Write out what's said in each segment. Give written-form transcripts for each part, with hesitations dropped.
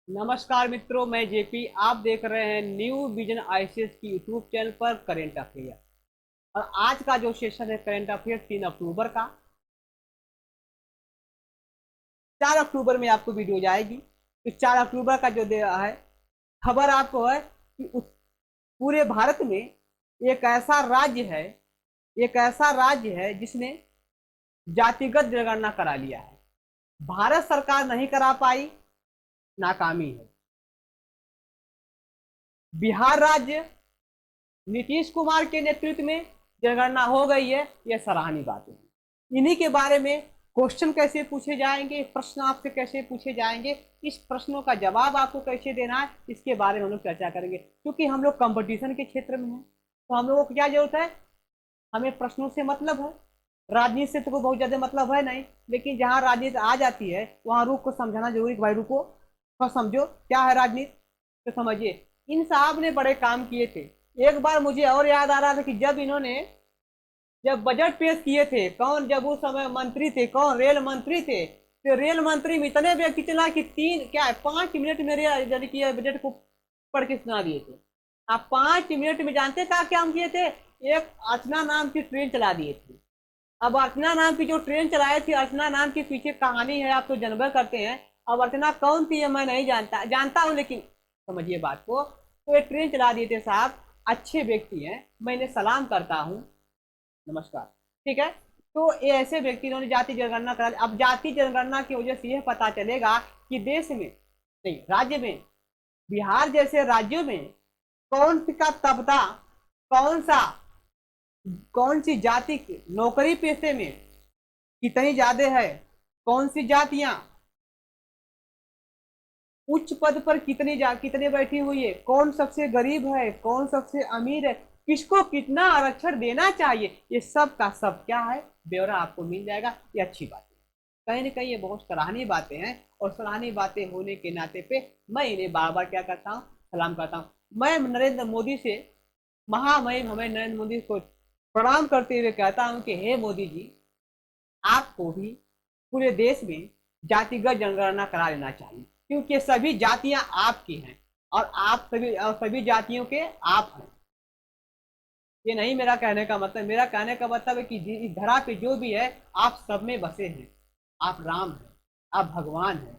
नमस्कार मित्रों, मैं जेपी। आप देख रहे हैं न्यू विजन आईसीएस की यूट्यूब चैनल पर करेंट अफेयर। और आज का जो सेशन है करेंट अफेयर 3 अक्टूबर का। 4 अक्टूबर में आपको वीडियो जाएगी। तो 4 अक्टूबर का जो दे रहा है खबर आपको है कि पूरे भारत में एक ऐसा राज्य है जिसने जातिगत जनगणना करा लिया है। भारत सरकार नहीं करा पाई, नाकामी है। बिहार राज्य नीतीश कुमार के नेतृत्व में जनगणना हो गई है। यह सराहनीय बात है। इन्हीं के बारे में क्वेश्चन कैसे पूछे जाएंगे, प्रश्न आपसे कैसे पूछे जाएंगे, इस प्रश्नों का जवाब आपको कैसे देना है, इसके बारे में हम लोग चर्चा करेंगे। क्योंकि हम लोग कंपटीशन के क्षेत्र में हैं, तो हम लोगों को क्या जरूरत है, हमें प्रश्नों से मतलब है। राजनीति से तो कोई बहुत ज्यादा मतलब है नहीं, लेकिन जहां राजनीति आ जाती है वहां रुक को समझाना जरूरी। भाई रुको, थोड़ा समझो क्या है राजनीति, तो समझिए। इन साहब ने बड़े काम किए थे। एक बार मुझे और याद आ रहा था कि जब बजट पेश किए थे, कौन जब उस समय मंत्री थे, कौन रेल मंत्री थे, तो रेल मंत्री में इतने व्यक्ति चला कि 5 मिनट मेरे यानी कि बजट को पढ़ के सुना दिए थे। आप 5 मिनट में जानते क्या काम किए थे? एक अर्चना नाम की ट्रेन चला दिए थे। अब अर्चना नाम की जो ट्रेन चलाई थी, अर्चना नाम के पीछे कहानी है, आप तो जानवर करते हैं। अब अर्चना कौन थी मैं नहीं जानता हूँ, लेकिन समझिए बात को। तो ये ट्रेन चला दिए थे साहब, अच्छे व्यक्ति हैं, मैं इन्हें सलाम करता हूँ, नमस्कार। ठीक है। तो ये ऐसे व्यक्ति इन्होंने जाति जनगणना करा। अब जाति जनगणना की वजह से यह पता चलेगा कि देश में नहीं, राज्य में, बिहार जैसे राज्यों में कौन का तबका, कौन सा कौन सी जाति की नौकरी पेशे में कितनी ज्यादा है, कौन सी जातियां उच्च पद पर कितने बैठी हुई है, कौन सबसे गरीब है, कौन सबसे अमीर है, किसको कितना आरक्षण देना चाहिए, ये सब का सब क्या है, ब्यौरा आपको मिल जाएगा। ये अच्छी बात है। कहीं ना कहीं ये बहुत सराहनीय बातें हैं, और सराहनीय बातें होने के नाते पे मैं इन्हें बार बार क्या करता हूँ, सलाम करता हूँ। मैं नरेंद्र मोदी से, महामहिम हमें नरेंद्र मोदी को प्रणाम करते हुए कहता हूँ कि हे मोदी जी, आपको भी पूरे देश में जातिगत जनगणना करा लेना चाहिए, क्योंकि सभी जातियां आपकी हैं, और आप सभी जातियों के आप हैं। ये नहीं मेरा कहने का मतलब, मेरा कहने का मतलब है कि इस धरा पे जो भी है आप सब में बसे हैं। आप राम हैं, आप भगवान हैं,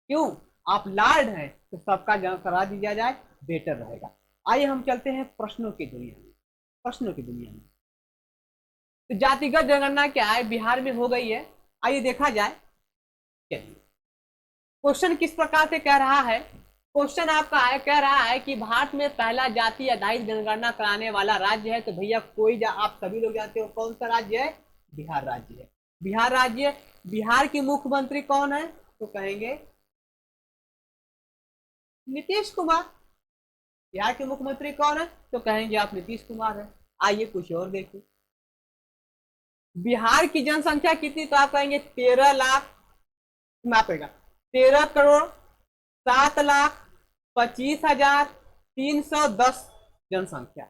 क्यों, आप लॉर्ड हैं, तो सबका जन करा दिया जाए, बेटर रहेगा। आइए हम चलते हैं प्रश्नों की दुनिया में। प्रश्नों की दुनिया में तो जातिगत जनगणना क्या है, बिहार में हो गई है। आइए देखा जाए। चलिए, क्वेश्चन किस प्रकार से कह रहा है। क्वेश्चन आपका है, कह रहा है कि भारत में पहला जाति आधारित जनगणना कराने वाला राज्य है। तो भैया आप सभी लोग जानते हो कौन सा राज्य है, बिहार राज्य है। बिहार राज्य, बिहार की मुख्यमंत्री कौन है, तो कहेंगे नीतीश कुमार। बिहार के मुख्यमंत्री कौन है, तो कहेंगे आप नीतीश कुमार है। आइए कुछ और देखिए, बिहार की जनसंख्या कितनी, तो आप कहेंगे 13 लाख, मापेगा 13,07,25,310 जनसंख्या।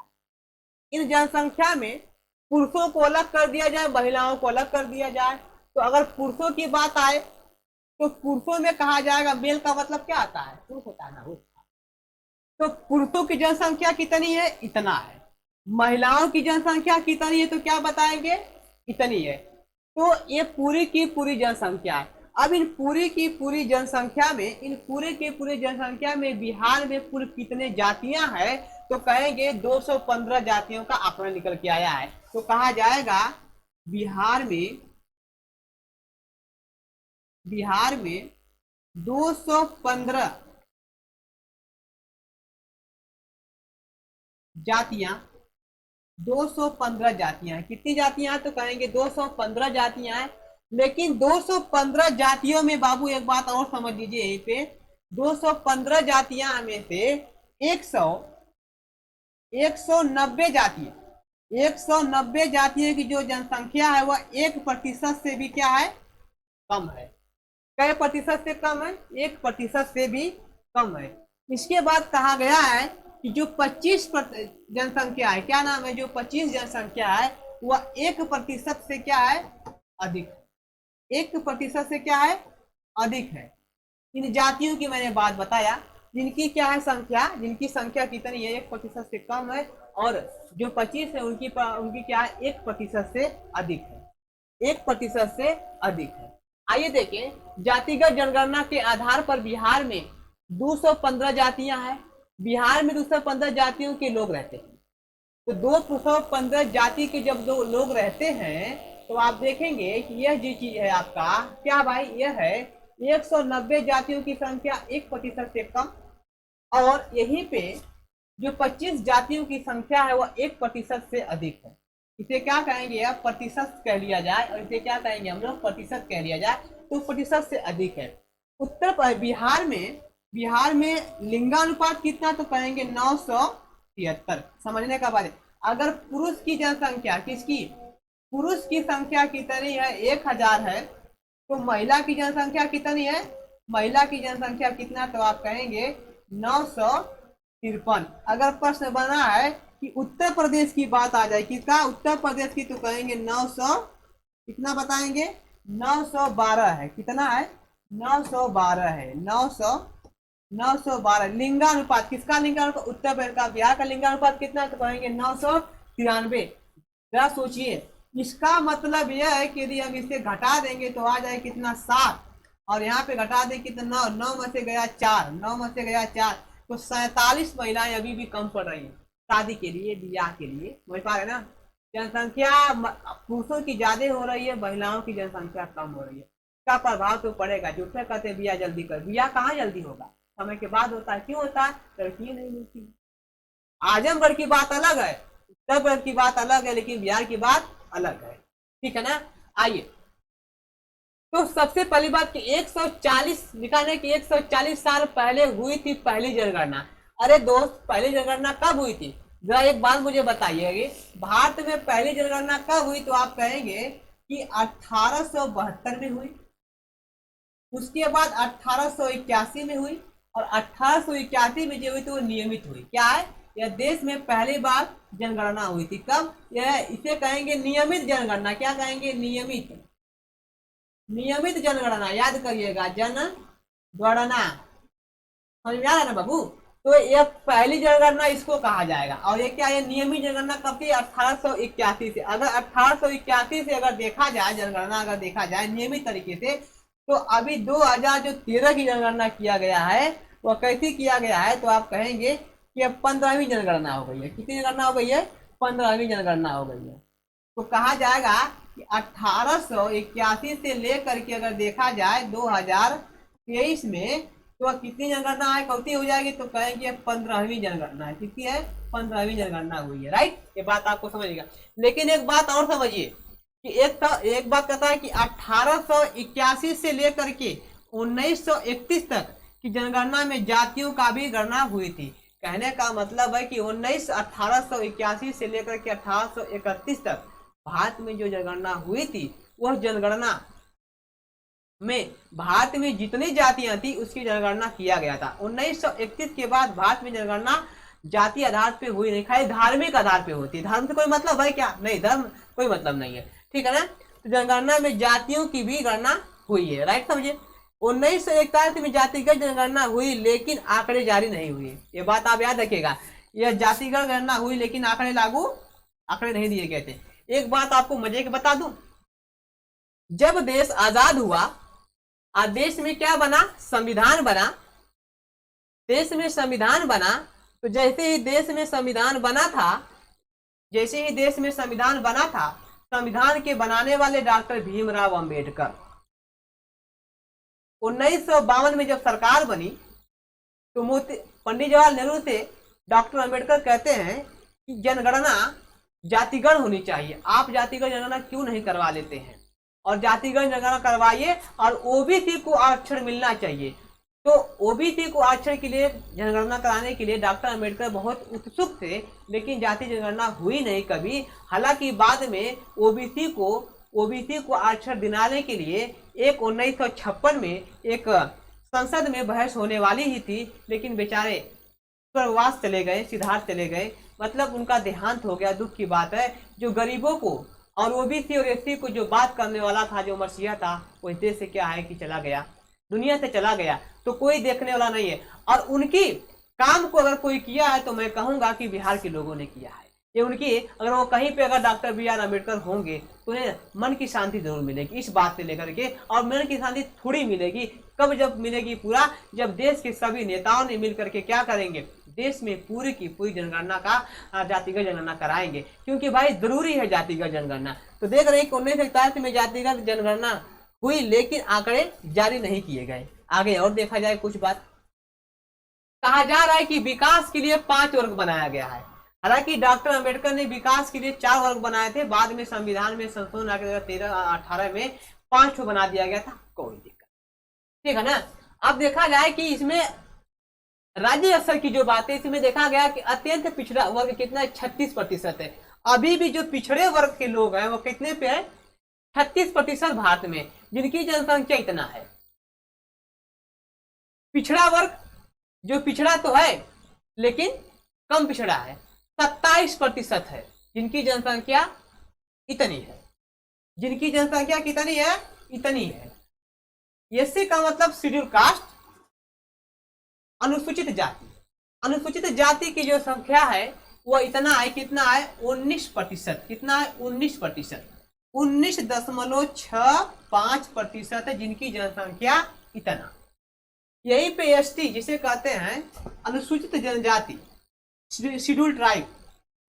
इन जनसंख्या में पुरुषों को अलग कर दिया जाए, महिलाओं को अलग कर दिया जाए। तो अगर पुरुषों की बात आए तो पुरुषों में कहा जाएगा, मेल का मतलब क्या आता है, पुरुष होता है ना वो। तो पुरुषों की जनसंख्या कितनी है, इतना है। महिलाओं की जनसंख्या कितनी है, तो क्या बताएंगे, इतनी है। तो ये पूरी की पूरी जनसंख्या है। अब इन पूरी की पूरी जनसंख्या में, बिहार में कुल कितने जातियां हैं, तो कहेंगे 215 जातियों का आंकड़ा निकल के आया है। तो कहा जाएगा बिहार में 215 जातियां 215 जातियां हैं। कितनी जातियां हैं, तो कहेंगे 215 जातियां हैं। लेकिन 215 जातियों में बाबू एक बात और समझ लीजिए यहीं पे, 215 जातियां में से 100 190 जातियां 190 जातियों की जो जनसंख्या है वह 1% से भी क्या है, कम है। कई प्रतिशत से कम है, 1% से भी कम है। इसके बाद कहा गया है कि जो 25 जनसंख्या है, क्या नाम है, जो 25 जनसंख्या है वह 1% से क्या है, अधिक। 1% से क्या है, अधिक है। इन जातियों की मैंने बात बताया जिनकी क्या है संख्या, जिनकी संख्या कितनी है 1% से कम है, और जो 25 है उनकी क्या है 1% से अधिक है, 1% से अधिक है। आइए देखें, जातिगत जनगणना के आधार पर बिहार में 215 जातियां हैं। बिहार में 215 जातियों के लोग रहते हैं। तो 215 जाति के जब दो लोग रहते हैं तो आप देखेंगे कि यह जो चीज है आपका क्या भाई, यह है 190 जातियों की संख्या 1% से कम, और यहीं पे जो 25 जातियों की संख्या है वह 1% से अधिक है। इसे क्या कहेंगे, अब प्रतिशत कह लिया जाए, और इसे क्या कहेंगे हम लोग, प्रतिशत कह लिया जाए, तो प्रतिशत से अधिक है। बिहार में लिंगानुपात कितना, तो कहेंगे 973। समझने का बात है, अगर पुरुष की जनसंख्या किसकी, पुरुष की संख्या कितनी है 1000 है, तो महिला की जनसंख्या कितनी है, महिला की जनसंख्या कितना, तो आप कहेंगे 953। अगर प्रश्न बना है कि उत्तर प्रदेश की बात आ जाए, किसका, उत्तर प्रदेश की, तो कहेंगे 900 कितना बताएंगे, 912 है। कितना है, 912 है, 912। लिंगानुपात, किसका लिंगानुपात, उत्तर प्रदेश का। बिहार का लिंगानुपात कितना है, तो कहेंगे 993। जरा सोचिए, इसका मतलब यह है कि यदि हम इसे घटा देंगे तो आ जाए कितना, 7, और यहाँ पे घटा दें कितना, 9 में से गया 4, 9 में से गया 4, तो 47 महिलाएं अभी भी कम पड़ रही हैं शादी के लिए, ब्याह के लिए। समझ पा रहे ना, जनसंख्या पुरुषों की ज्यादा हो रही है, महिलाओं की जनसंख्या कम हो रही है। इसका प्रभाव तो पड़ेगा। जूठे कहते ब्याह जल्दी कर, ब्याह कहाँ जल्दी होगा, समय के बाद होता है। क्यों होता है, लड़कियां नहीं मिलती। आजमगढ़ की बात अलग है, उत्तर प्रदेश की बात अलग है, लेकिन बिहार की बात अलग है। ठीक है ना। आइए, तो सबसे पहली बात कि 140 लिखा है कि 140 साल पहले हुई थी पहली जनगणना। अरे दोस्त, पहली जनगणना कब हुई थी, जरा एक बात मुझे बताइए, भारत में पहली जनगणना कब हुई, तो आप कहेंगे कि 1872 में हुई, उसके बाद 1881 में हुई, और 1881 में जो हुई तो वो नियमित हुई। क्या है, यह देश में पहली बार जनगणना हुई थी। कब, यह इसे कहेंगे नियमित जनगणना। क्या कहेंगे, नियमित, नियमित जनगणना। याद करिएगा, जनगणना, समझ में आ रहा है ना बाबू। तो यह पहली जनगणना इसको कहा जाएगा। और ये क्या है, नियमित जनगणना कब थी, 1881 से। अगर 1881 से अगर देखा जाए जनगणना, अगर देखा जाए नियमित तरीके से, तो अभी 2013 की जनगणना किया गया है, वह कैसी किया गया है, तो आप कहेंगे कि अब 15वीं जनगणना हो गई है। कितनी जनगणना हो गई है, 15वीं जनगणना हो गई है। तो कहा जाएगा कि 1881 से लेकर के अगर देखा जाए 2023 में, तो कितनी जनगणना है, कौती हो जाएगी, तो कहेंगे 15वीं जनगणना है। कितनी है, 15वीं जनगणना हुई है। राइट, ये बात आपको समझिएगा। लेकिन एक बात और समझिए कि एक बात कहता है कि 1881 से लेकर के 1931 तक की जनगणना में जातियों का भी गणना हुई थी। कहने का मतलब है कि 1881 से लेकर के 1831 तक भारत में जो जनगणना हुई थी, वह जनगणना में भारत में जितनी जातियां थी उसकी जनगणना किया गया था। 1931 के बाद भारत में जनगणना जाति आधार पे हुई नहीं, खाली धार्मिक आधार पे होती। धर्म से कोई मतलब है क्या, नहीं, धर्म कोई मतलब नहीं है। ठीक है ना। तो जनगणना में जातियों की भी गणना हुई है। राइट, समझिए। 1941 में जातिगत जनगणना हुई, लेकिन आंकड़े जारी नहीं हुए। ये बात आप याद रखिएगा, यह जातिगत गणना हुई लेकिन आंकड़े नहीं दिए गए थे। एक बात आपको मजे की बता दूं, जब देश आजाद हुआ, देश में क्या बना, संविधान बना। देश में संविधान बना, तो जैसे ही देश में संविधान बना था, संविधान के बनाने वाले डॉक्टर भीमराव अंबेडकर। 1952 में जब सरकार बनी, तो पंडित जवाहरलाल नेहरू से डॉक्टर अंबेडकर कहते हैं कि जनगणना जातिगत होनी चाहिए, आप जातिगत जनगणना क्यों नहीं करवा लेते हैं, और जातिगत जनगणना करवाइए, और ओबीसी को आरक्षण मिलना चाहिए। तो ओबीसी को आरक्षण के लिए जनगणना कराने के लिए डॉक्टर अंबेडकर बहुत उत्सुक थे, लेकिन जाति जनगणना हुई नहीं कभी। हालांकि बाद में ओबीसी को आरक्षण दिलाने के लिए 1956 में एक संसद में बहस होने वाली ही थी, लेकिन बेचारे स्वर्गवास चले गए, सिद्धार्थ चले गए, मतलब उनका देहांत हो गया। दुख की बात है, जो गरीबों को और ओबीसी और एससी को जो बात करने वाला था, जो मसीहा था, वो इस देश से क्या है कि चला गया। दुनिया से चला गया तो कोई देखने वाला नहीं है। और उनकी काम को अगर कोई किया है तो मैं कहूंगा कि बिहार के लोगों ने किया है। ये उनकी, अगर वो कहीं पे अगर डॉक्टर बी.आर. अम्बेडकर होंगे तो उन्हें मन की शांति जरूर मिलेगी इस बात से लेकर के। और मन की शांति थोड़ी मिलेगी, कब जब मिलेगी पूरा, जब देश के सभी नेताओं ने मिल करके क्या करेंगे, देश में पूरी की पूरी जनगणना का जातिगत जनगणना कराएंगे। क्योंकि भाई जरूरी है जातिगत जनगणना। तो देख रहे हैं 1941 में जातिगत जनगणना हुई, लेकिन आंकड़े जारी नहीं किए गए। आगे और देखा जाए कुछ बात, कहा जा रहा है कि विकास के लिए 5 वर्ग बनाया गया है। हालांकि डॉक्टर अंबेडकर ने विकास के लिए 4 वर्ग बनाए थे, बाद में संविधान में संशोधन आके 13-18 में 5 बना दिया गया था, कोई दिक्कत, ठीक है ना। अब देखा जाए कि इसमें राज्य स्तर की जो बात है, इसमें देखा गया कि अत्यंत पिछड़ा वर्ग कितना 36% है। अभी भी जो पिछड़े वर्ग के लोग हैं वो कितने पे है, 36% भारत में, जिनकी जनसंख्या इतना है। पिछड़ा वर्ग जो पिछड़ा तो है लेकिन कम पिछड़ा है 27% है, जिनकी जनसंख्या इतनी है। जिनकी जनसंख्या कितनी है, इतनी है। एससी का मतलब शेड्यूल कास्ट, अनुसूचित जाति। अनुसूचित जाति की जो संख्या है वो इतना है, कितना है, 19%। कितना है, 19%, 19.65% है जिनकी जनसंख्या इतना। यही पे एसटी जिसे कहते हैं अनुसूचित जनजाति, शेड्यूल ट्राइब,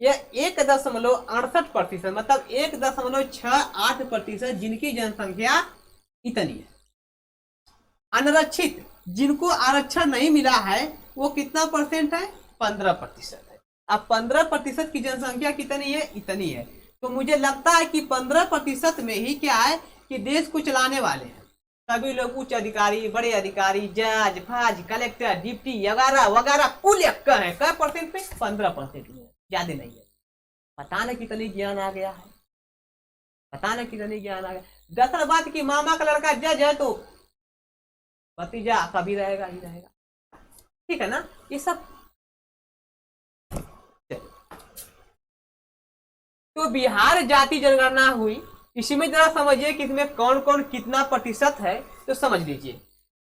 यह 1.68%, मतलब 1.68%, जिनकी जनसंख्या इतनी है। अनारक्षित, जिनको आरक्षण नहीं मिला है, वो कितना परसेंट है, 15% है। अब 15% की जनसंख्या कितनी है, इतनी है। तो मुझे लगता है कि 15% में ही क्या है कि देश को चलाने वाले हैं सभी लोग, उच्च अधिकारी, बड़े अधिकारी, जज, फाज, कलेक्टर, डिप्टी वगैरह वगैरह, कुल एक्का है। क्या परसेंट पे, 15% में, ज्यादा नहीं है। पता नहीं कितनी ज्ञान आ गया है, पता नहीं कितनी ज्ञान आ गया। दरअसल बात की मामा का लड़का जज है तो भतीजा कभी रहेगा ही रहेगा, ठीक है ना। ये सब तो बिहार जाति जनगणना हुई, इसी में जरा समझिए कि इसमें कौन कौन कितना प्रतिशत है, तो समझ लीजिए।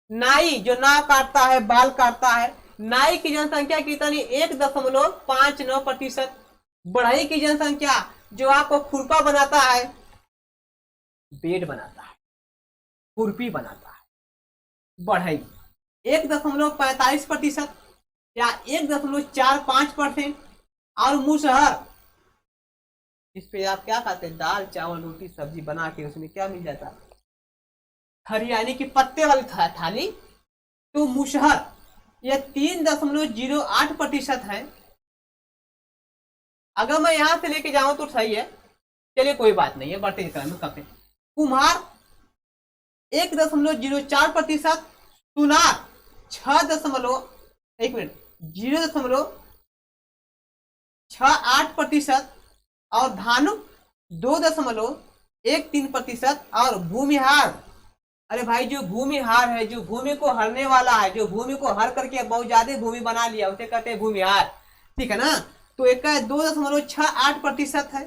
नाई जो नाव काटता है, बाल काटता है, नाई की जनसंख्या कितनी, 1.59%। बढ़ई की जनसंख्या जो आपको खुरपा बनाता है, बेड बनाता है, खुरपी बनाता है, बढ़ई 1.45% या 1.45%। और मुसहर, इस पे आप क्या खाते हैं, दाल चावल रोटी सब्जी बना के उसमें क्या मिल जाता है, हरियाणी की पत्ते वाली थाली, तो मुसहर यह 3.08% है। अगर मैं यहां से लेके जाऊं तो सही है, चलिए कोई बात नहीं है, बढ़ते क्रम में करते। कुम्हार 1.04%, सुनार 0.68%, और धानु 2.13%, और भूमिहार, अरे भाई जो भूमिहार है, जो भूमि को हरने वाला है, जो भूमि को हर करके बहुत ज्यादा भूमि बना लिया, उसे कहते हैं भूमिहार, ठीक है ना। तो एक 2.68% है।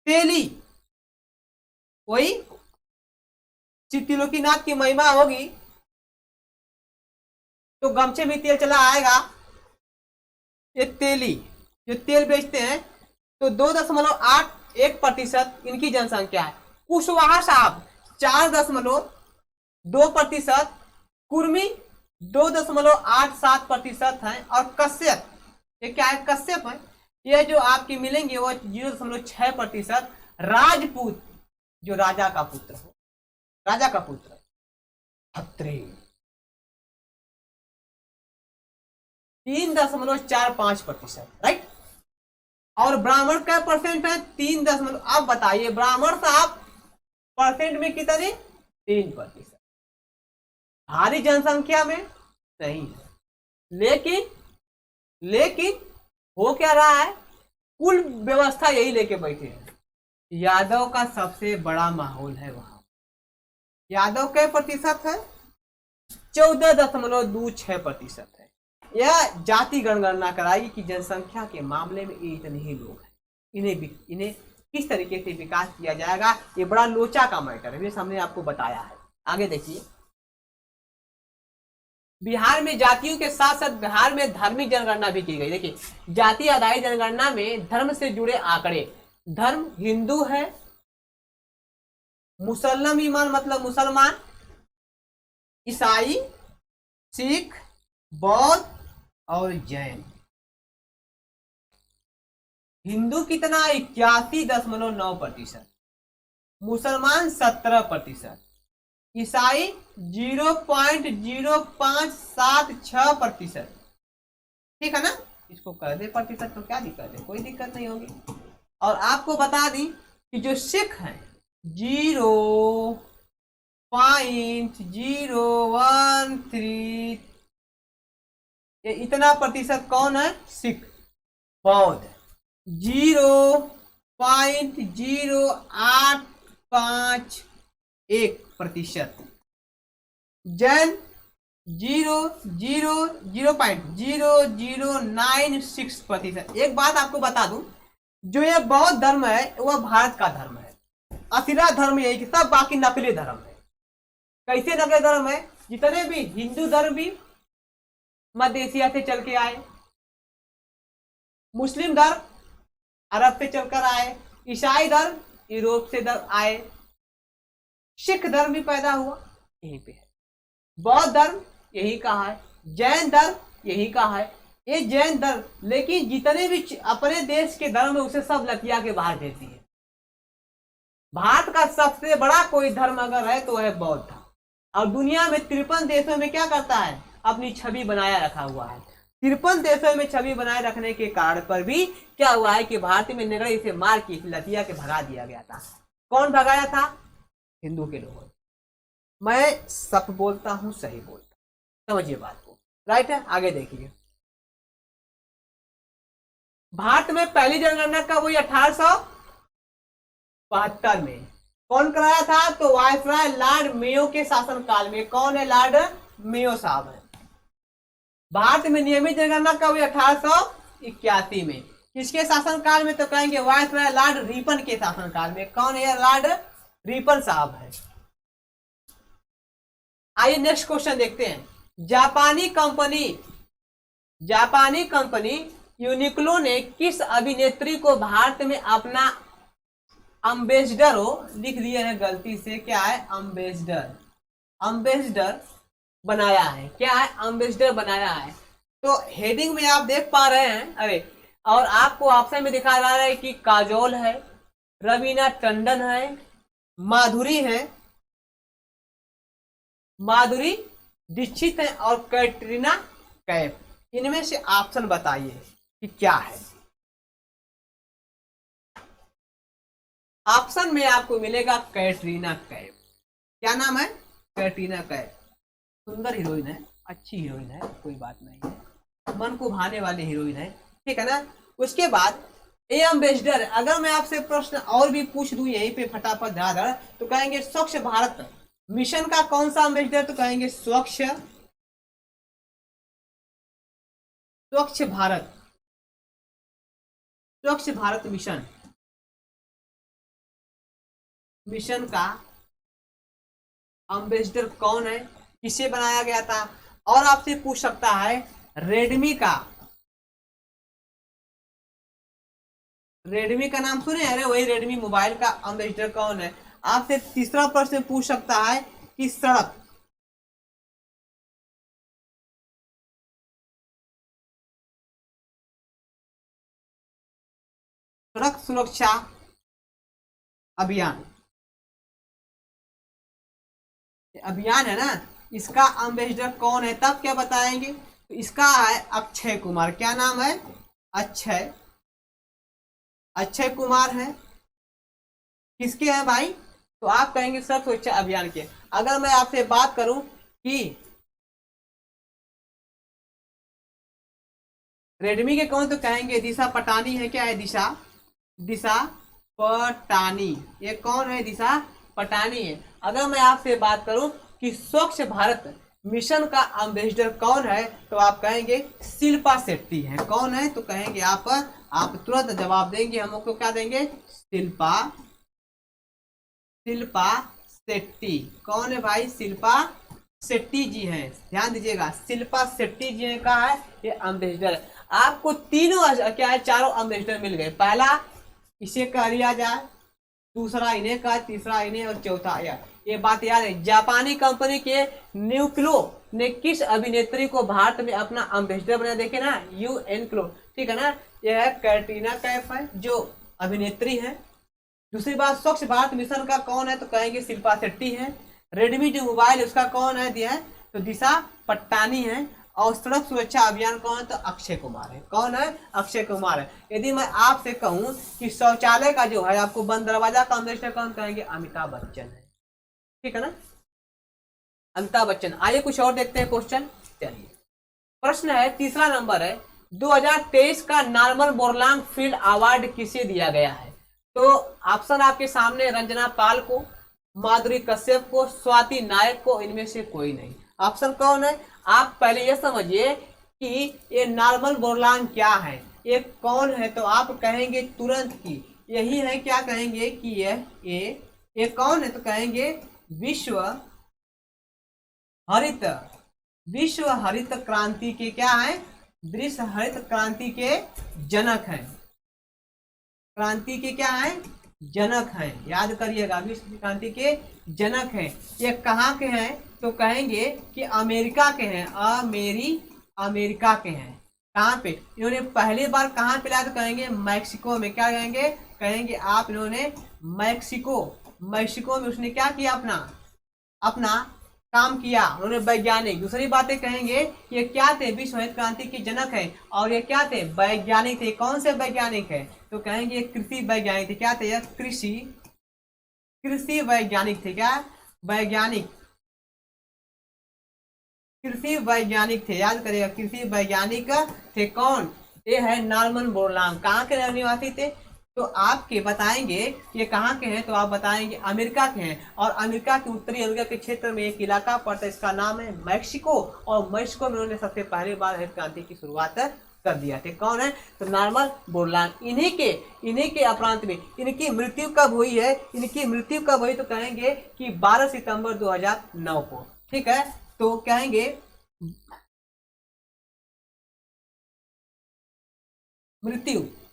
तेली, वही त्रिलोकीनाथ की महिमा होगी तो गमछे में तेल चला आएगा। ये तेली जो तेल बेचते हैं, तो 2.81% इनकी जनसंख्या है। कुशवाहा साहब 4.2%, कुर्मी 2.87% है, और कश्यप, ये क्या है, कश्यप है, ये जो आपकी मिलेंगे वो 0.6%। राजपूत जो राजा का पुत्र हो, राजा का पुत्र खत्री 3.45%, राइट। और ब्राह्मण का परसेंट है 3 अब बताइए ब्राह्मण साहब परसेंट में कितने, 3%। भारी जनसंख्या में नहीं है, लेकिन हो क्या रहा है, कुल व्यवस्था यही लेके बैठे हैं। यादव का सबसे बड़ा माहौल है वहां। यादव के प्रतिशत है 14.26% है। यह जाति गणगणना कराई कि जनसंख्या के मामले में ये इतने ही लोग हैं, इन्हें किस तरीके से विकास किया जाएगा, ये बड़ा लोचा का मैटर है, ये हमने आपको बताया है। आगे देखिए, बिहार में जातियों के साथ साथ बिहार में धार्मिक जनगणना भी की गई। देखिए, जाति आधारित जनगणना में धर्म से जुड़े आंकड़े, धर्म हिंदू है, मुसलमान ईमान मतलब मुसलमान, ईसाई, सिख, बौद्ध और जैन। हिंदू कितना 81.9%, मुसलमान 17%, ईसाई 0.0576%। ठीक है ना, इसको कर दे प्रतिशत तो क्या दिक्कत है, कोई दिक्कत नहीं होगी। और आपको बता दी कि जो सिख है 0.013, ये इतना प्रतिशत कौन है, सिख। बौद्ध 0.0851%, जैन 0.0096%। एक बात आपको बता दूं, जो ये बौद्ध धर्म है वह भारत का धर्म है, असली धर्म यही कि सब बाकी नकली धर्म है। कैसे नकली धर्म है, जितने भी हिंदू धर्म भी मध्य एशिया से चल के आए, मुस्लिम धर्म अरब से चलकर आए, ईसाई धर्म यूरोप से आए, सिख धर्म भी पैदा हुआ यहीं पे है, बौद्ध धर्म यही कहा है, जैन धर्म यही कहा है। ये जैन धर्म, लेकिन जितने भी अपने देश के धर्म है उसे सब लतिया के बाहर देती है। भारत का सबसे बड़ा कोई धर्म अगर है तो वह है बौद्ध धर्म। और दुनिया में 53 देशों में क्या करता है, अपनी छवि बनाया रखा हुआ है। 53 देशों में छवि बनाए रखने के कारण पर भी क्या हुआ है कि भारत में निगड़ी से मार की लतिया के भगा दिया गया था। कौन भगाया था, हिंदू के लोगों ने। मैं सब बोलता हूं, सही बोलता हूं, समझिए बात को, राइट है। आगे देखिए, भारत में पहली जनगणना कब हुई, 1872 में। कौन कराया था, तो वायसराय लॉर्ड मेयो के शासनकाल में। कौन है, लॉर्ड मेयो साहब है। भारत में नियमित जनगणना कब हुई, 1881 में। किसके शासनकाल में, तो कहेंगे वायसराय लॉर्ड रिपन के शासनकाल में। कौन है, लॉर्ड रिपन साहब है। आइए नेक्स्ट क्वेश्चन देखते हैं। जापानी कंपनी यूनिक्लो ने किस अभिनेत्री को भारत में अपना एम्बेसडर लिख दिए हैं गलती से, क्या है, एम्बेसडर बनाया है। क्या है, एम्बेसडर बनाया है। तो हेडिंग में आप देख पा रहे हैं, अरे, और आपको ऑप्शन में दिखा रहा है कि काजोल है, रवीना टंडन है, माधुरी दीक्षित है और कैटरीना कैफ। इनमें से ऑप्शन बताइए कि क्या है। ऑप्शन में आपको मिलेगा कैटरीना कैफ। क्या नाम है, कैटरीना कैफ। सुंदर हीरोइन है, अच्छी हीरोइन है, कोई बात नहीं है, मन को भाने वाली हीरोइन है, ठीक है ना। उसके बाद ए एम्बेसडर, अगर मैं आपसे प्रश्न और भी पूछ दूं यहीं पे फटाफट धड़ाधड़, तो कहेंगे स्वच्छ भारत मिशन का कौन सा एम्बेसडर, तो कहेंगे स्वच्छ भारत मिशन का एम्बेसडर कौन है, किसे बनाया गया था। और आपसे पूछ सकता है रेडमी का नाम सुने, अरे वही रेडमी मोबाइल का एम्बेसडर कौन है। आपसे तीसरा प्रश्न पूछ सकता है कि सड़क सुरक्षा अभियान है ना, इसका एम्बेसडर कौन है, तब क्या बताएंगे। तो इसका है अक्षय कुमार। क्या नाम है, अक्षय कुमार है। किसके हैं भाई, तो आप कहेंगे सड़क सुरक्षा अभियान के। अगर मैं आपसे बात करूं कि रेडमी के कौन, तो कहेंगे दिशा पटानी है। क्या है, दिशा पटानी। ये कौन है, दिशा पटानी है। अगर मैं आपसे बात करूं कि स्वच्छ भारत मिशन का एम्बेसडर कौन है, तो आप कहेंगे शिल्पा शेट्टी है। कौन है, तो कहेंगे आप तुरंत जवाब देंगे, हम आपको क्या देंगे, शिल्पा शेट्टी। कौन है भाई, शिल्पा शेट्टी जी हैं, ध्यान दीजिएगा, शिल्पा शेट्टी जी हैं, कहा है ये अम्बेसडर है। आपको तीनों क्या है, चारों अम्बेसडर मिल गए। पहला इसे कह दिया जाए, दूसरा इन्हें का, तीसरा इन्हें और चौथा यह। ये बात याद है। जापानी कंपनी के न्यूक्लो ने किस अभिनेत्री को भारत में अपना अम्बेसडर बनाया, देखे ना, यूएनक्लो, ठीक है ना, यह है कैटरीना कैफ है जो अभिनेत्री है। दूसरी बात, स्वच्छ भारत मिशन का कौन है, तो कहेंगे शिल्पा शेट्टी है। रेडमी जो मोबाइल है उसका कौन है दिया है, तो दिशा पट्टानी है। और सड़क सुरक्षा अभियान कौन है, तो अक्षय कुमार है। कौन है, अक्षय कुमार है। यदि मैं आपसे कहूं कि शौचालय का जो है आपको बंद दरवाजा का अम्बेसडर कौन, कहेंगे अमिताभ बच्चन है, ठीक है ना, अमिताभ बच्चन। आइए कुछ और देखते हैं क्वेश्चन। चलिए प्रश्न है, तीसरा नंबर है, 2023 का नॉर्मन बोरलांग फील्ड अवार्ड किसे दिया गया है। तो ऑप्शन आपके सामने, रंजना पाल को, माधुरी कश्यप को, स्वाति नायक को, इनमें से कोई नहीं। ऑप्शन कौन है, आप पहले ये समझिए कि ये नॉर्मन बोरलांग क्या है, ये कौन है, तो आप कहेंगे तुरंत की यही है, क्या कहेंगे कि ये कौन है, तो कहेंगे हरित विश्व हरित क्रांति के क्या है, विश्व हरित क्रांति के जनक हैं, क्रांति के क्या है, जनक हैं, याद करिएगा, विश्व क्रांति के जनक हैं। ये कहाँ के हैं, तो कहेंगे कि अमेरिका के हैं, अमेरिका के हैं। कहाँ पे इन्होंने पहली बार कहाँ पे लाया, तो कहेंगे मैक्सिको में। क्या कहेंगे, कहेंगे आप इन्होंने मैक्सिको में उसने क्या किया, अपना काम किया उन्होंने, वैज्ञानिक। दूसरी बातें कहेंगे ये क्या थे, विश्व हरित क्रांति के जनक है, और ये क्या थे, वैज्ञानिक थे। कौन से वैज्ञानिक है, तो कहेंगे कृषि वैज्ञानिक थे। क्या थे, यह कृषि वैज्ञानिक थे। क्या कृषि वैज्ञानिक थे, याद करिएगा, कृषि वैज्ञानिक थे। कौन, ये है नॉर्मन बोरलांग। कहाँ के रहने थे, तो आपके बताएंगे ये कहाँ के हैं, तो आप बताएंगे अमेरिका के हैं। और अमेरिका के उत्तरी अमेरिका के क्षेत्र में एक इलाका पड़ता है, इसका नाम है मैक्सिको। और मैक्सिको में उन्होंने सबसे पहली बार हरित क्रांति की शुरुआत कर दिया थे। कौन है, तो नॉर्मन बोरलांग। इन्हीं के अपरांत में इनकी मृत्यु कब हुई है, तो कहेंगे कि 12 सितंबर 2009 को, ठीक है। तो कहेंगे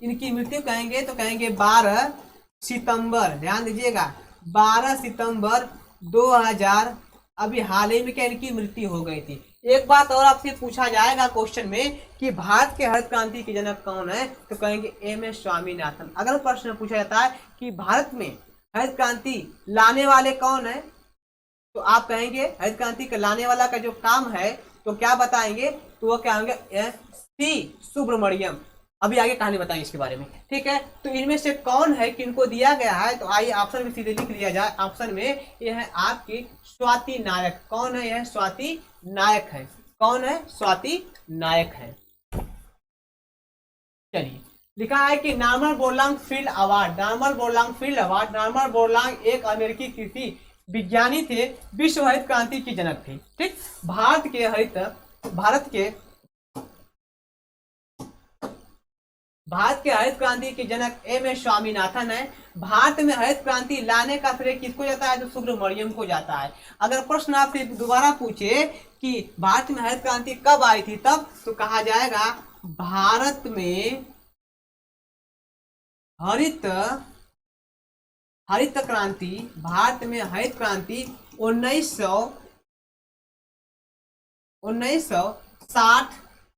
इनकी मृत्यु कहेंगे, तो कहेंगे 12 सितंबर, ध्यान दीजिएगा, 12 सितंबर 2000, अभी हाल ही में क्या इनकी मृत्यु हो गई थी। एक बात और आपसे पूछा जाएगा क्वेश्चन में कि भारत के हरित क्रांति के जनक कौन है, तो कहेंगे एम.एस. स्वामीनाथन। अगर प्रश्न पूछा जाता है कि भारत में हरित क्रांति लाने वाले कौन है, तो आप कहेंगे हरित क्रांति का लाने वाला का जो काम है, तो क्या बताएंगे, तो वो क्या होंगे, सी सुब्रमण्यम। अभी आगे कहानी बताएंगे इसके बारे में, ठीक है। तो इनमें से कौन है, किनको दिया गया है, तो आइए ऑप्शन में सीधे लिख लिया जाए। ऑप्शन में यह है आपकी स्वाति नायक। कौन है, यह स्वाति नायक है। कौन है, स्वाति नायक है। चलिए लिखा है कि नॉर्मन बोरलांग फील्ड अवार्ड, नॉर्मन बोरलांग एक अमेरिकी कृषि विज्ञानी थे, विश्व हरित क्रांति के जनक थे, ठीक। भारत के हरित क्रांति के जनक एम.एस. स्वामीनाथन है। भारत में हरित क्रांति लाने का श्रेय किसको जाता है, तो सुब्रमण्यम को जाता है। अगर प्रश्न आपसे दोबारा पूछे कि भारत में हरित क्रांति कब आई थी, तब तो कहा जाएगा भारत में हरित क्रांति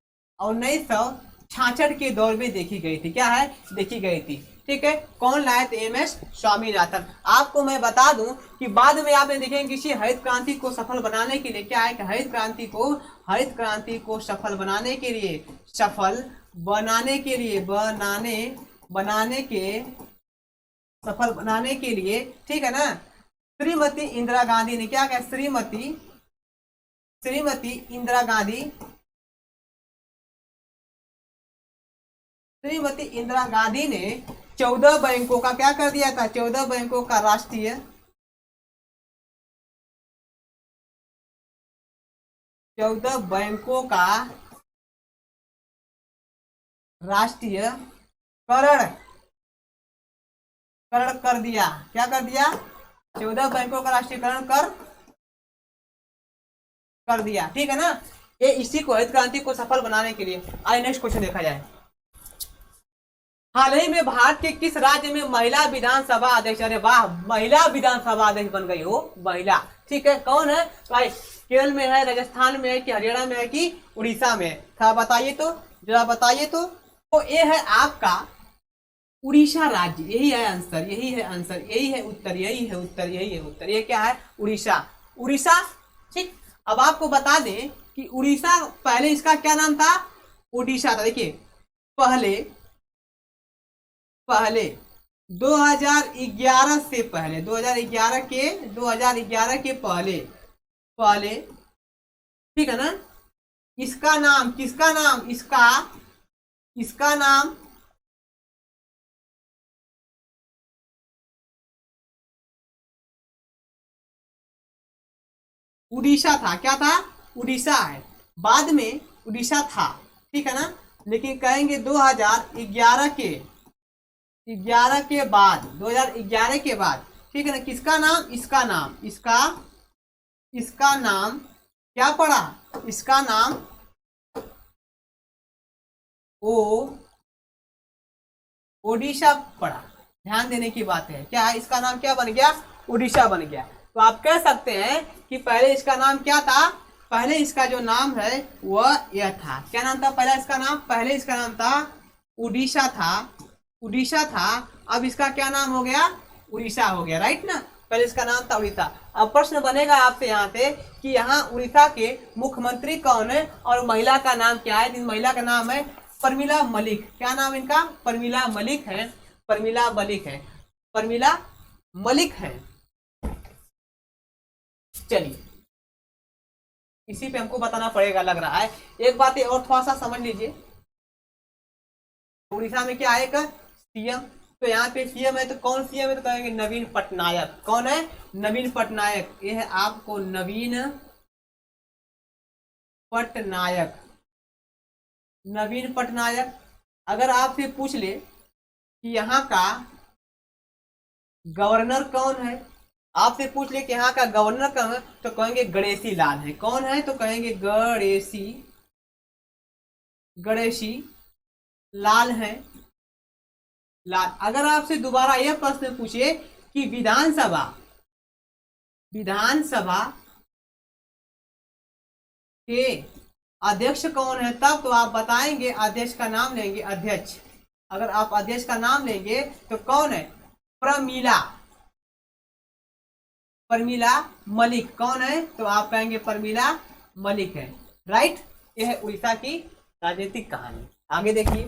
1966 के दौर में देखी गई थी। क्या है, देखी गई थी, ठीक है। कौन लाए थे, एम.एस. स्वामीनाथन। आपको मैं बता दूं कि बाद में आपने देखेंगे किसी हरित क्रांति को सफल बनाने के लिए क्या है कि हरित क्रांति को सफल बनाने के लिए सफल बनाने के लिए, ठीक है ना, श्रीमती इंदिरा गांधी ने क्या कहा, श्रीमती इंदिरा गांधी ने 14 बैंकों का क्या कर दिया था, 14 बैंकों का राष्ट्रीयकरण कर दिया। क्या कर दिया, 14 बैंकों का राष्ट्रीयकरण कर दिया, ठीक है ना। ये इसी को हरित क्रांति को सफल बनाने के लिए। आइए नेक्स्ट क्वेश्चन देखा जाए। हाल ही में भारत के किस राज्य में महिला विधानसभा अध्यक्ष, अरे वाह, महिला विधानसभा अध्यक्ष बन गई हो महिला, ठीक है, कौन है भाई? केरल में है, राजस्थान में है, कि हरियाणा में है, कि उड़ीसा में है? था बताइए तो, जरा बताइए तो ये है आपका उड़ीसा राज्य, यही है आंसर, यही है आंसर, यही है उत्तर, यही है उत्तर, यही है उत्तर। ये क्या है? उड़ीसा, उड़ीसा, ठीक। अब आपको बता दें कि उड़ीसा पहले इसका क्या नाम था? उड़ीसा था। देखिए पहले 2011 से पहले, 2011 के पहले, ठीक है ना, इसका नाम, किसका नाम? इसका नाम उड़ीसा था। क्या था? उड़ीसा है। बाद में उड़ीसा था, ठीक है ना, लेकिन कहेंगे 2011 के बाद, 2011 के बाद, ठीक है ना, किसका नाम? इसका नाम क्या पड़ा? इसका नाम ओडिशा पड़ा। ध्यान देने की बात है, क्या है? इसका नाम क्या बन गया? उड़ीसा बन गया। तो आप कह सकते हैं कि पहले इसका नाम क्या था? पहले इसका जो नाम है वह यह था। क्या नाम था पहले इसका नाम? पहले इसका नाम था उड़ीसा था। अब इसका क्या नाम हो गया? उड़ीसा हो गया, राइट ना। पहले इसका नाम था उड़ीसा। अब प्रश्न बनेगा आपसे यहाँ पे कि यहाँ उड़ीसा के मुख्यमंत्री कौन है और महिला का नाम क्या है? इस महिला का नाम है प्रमिला मलिक। क्या नाम इनका? प्रमिला मलिक है। प्रमिला मलिक है। चलिए, इसी पे हमको बताना पड़ेगा लग रहा है। एक बात और थोड़ा सा समझ लीजिए, उड़ीसा में क्या आएगा? सीएम। तो यहाँ पे सीएम है, तो कौन सीएम है? तो कहेंगे नवीन पटनायक। कौन है? नवीन पटनायक। ये है आपको नवीन पटनायक। अगर आपसे पूछ ले कि यहाँ का गवर्नर कौन है, आपसे पूछ ले कि यहाँ का गवर्नर कौन है, तो कहेंगे गणेशी लाल है। कौन है? तो कहेंगे गणेशी लाल है। अगर आपसे दोबारा यह प्रश्न पूछे कि विधानसभा के अध्यक्ष कौन है, तब तो आप बताएंगे, अध्यक्ष का नाम लेंगे, अध्यक्ष। अगर आप अध्यक्ष का नाम लेंगे तो कौन है? प्रमिला मलिक। कौन है? तो आप कहेंगे प्रमिला मलिक है, राइट। यह है उड़ीसा की राजनीतिक कहानी। आगे देखिए,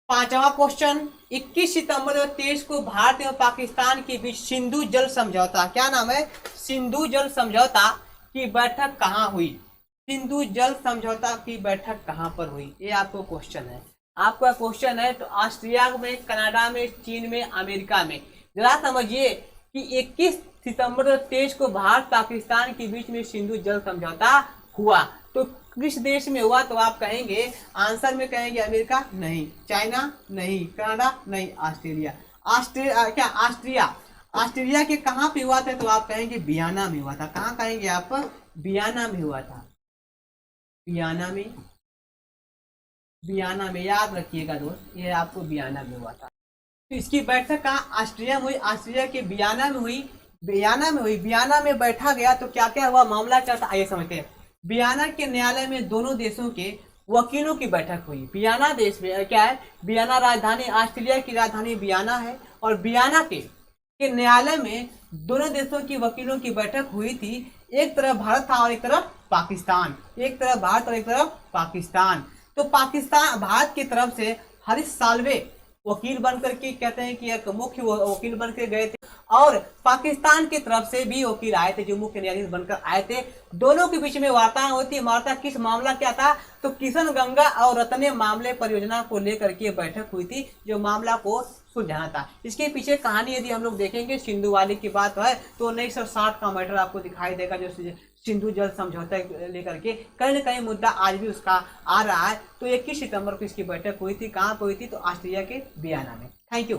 पांचवा क्वेश्चन। 21 सितंबर 2023 को भारत एवं पाकिस्तान के बीच सिंधु जल समझौता, क्या नाम है? सिंधु जल समझौता की बैठक कहाँ हुई? सिंधु जल समझौता की बैठक कहाँ पर हुई? ये आपको क्वेश्चन है। आपका क्वेश्चन है तो ऑस्ट्रिया में, कनाडा में, चीन में, अमेरिका में। जरा समझिए कि 21 सितंबर 2023 को भारत पाकिस्तान के बीच में सिंधु जल समझौता हुआ, तो किस देश में हुआ? तो आप कहेंगे आंसर में कहेंगे अमेरिका नहीं, चाइना नहीं, कनाडा नहीं, ऑस्ट्रेलिया। ऑस्ट्रेलिया के कहाँ पे हुआ था? तो आप कहेंगे वियना में हुआ था। कहाँ कहेंगे आप? वियना में हुआ था। वियना में याद रखिएगा दोस्त, ये आपको वियना में हुआ था। तो इसकी बैठक कहाँ? ऑस्ट्रिया में हुई। ऑस्ट्रिया के वियना में हुई। वियना में बैठा गया तो क्या क्या हुआ? मामला क्या था, आइए समझते हैं। वियना के न्यायालय में दोनों देशों के वकीलों की बैठक हुई। वियना देश में क्या है? वियना राजधानी, ऑस्ट्रेलिया की राजधानी वियना है, और वियना के न्यायालय में दोनों देशों की वकीलों की बैठक हुई थी। एक तरफ भारत था और एक तरफ पाकिस्तान। एक तरफ भारत और एक तरफ पाकिस्तान। तो भारत की तरफ से हरीश साल्वे वकील बनकर के, कहते हैं कि एक मुख्य वकील बनकर गए थे, और पाकिस्तान की तरफ से भी वकील आए थे जो मुख्य न्यायाधीश बनकर आए थे। दोनों के बीच में वार्ता होती। वार्ता किस मामला क्या था? तो किशन गंगा और रतने मामले परियोजना को लेकर के बैठक हुई थी, जो मामला को सुलझाना था। इसके पीछे कहानी यदि हम लोग देखेंगे, सिंधु वाली की बात है तो 1960 का मैटर आपको दिखाई देगा, जो सिंधु जल समझौता लेकर के कहीं न कहीं मुद्दा आज भी उसका आ रहा है। तो 21 सितंबर को इसकी बैठक हुई थी। कहाँ पर हुई थी? तो ऑस्ट्रेलिया के वियना में। Thank you.